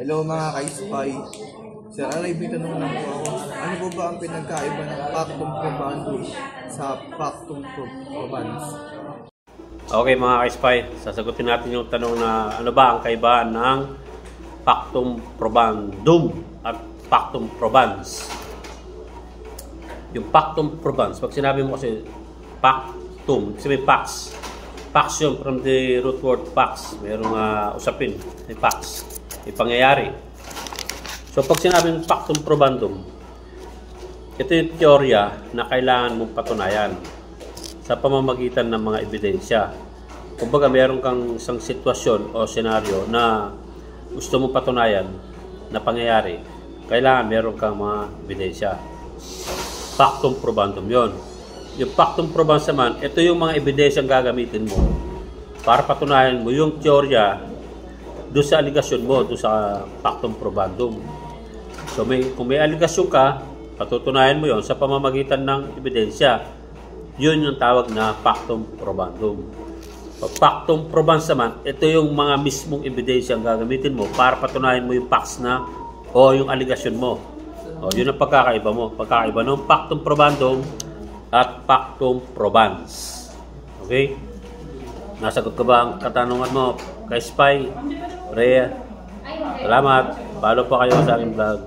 Hello mga ka-spy. Sir, may tanong lang po ako. Ano po ba ang pinagkaiba ng Pactum Probandum sa Pactum Probans? Okay mga ka-spy, sasagutin natin yung tanong na ano ba ang kaibahan ng Pactum Probandum at Pactum Probans. Yung Pactum Probans, pag sinabi mo kasi Pactum, kasi may Pax. Pax yun from the root word Pax. Merong usapin, may Pax, may pangyayari. So pag sinabing Pactum Probandum, ito yung teorya na kailangan mong patunayan sa pamamagitan ng mga ebidensya. Kumbaga meron kang isang sitwasyon o senaryo na gusto mong patunayan na pangyayari, kailangan meron kang mga ebidensya. Pactum Probandum yon. Yung Pactum Probans naman, ito yung mga ebidensyang gagamitin mo para patunayan mo yung teorya doon sa aligasyon mo, doon sa Pactum Probandum. So kung may aligasyon ka, patutunayan mo yon sa pamamagitan ng ebidensya. Yun yung tawag na Pactum Probandum. Pactum Probans naman, ito yung mga mismong ebidensya ang gagamitin mo para patunayan mo yung Pax na o yung aligasyon mo. O, yun ang pagkakaiba mo. Pagkakaiba ng Pactum Probandum at Pactum Probans. Okay? Nasagot ka ba ang katanungan mo? Ka-spy? Rhea? Salamat. Follow pa kayo sa aking vlog.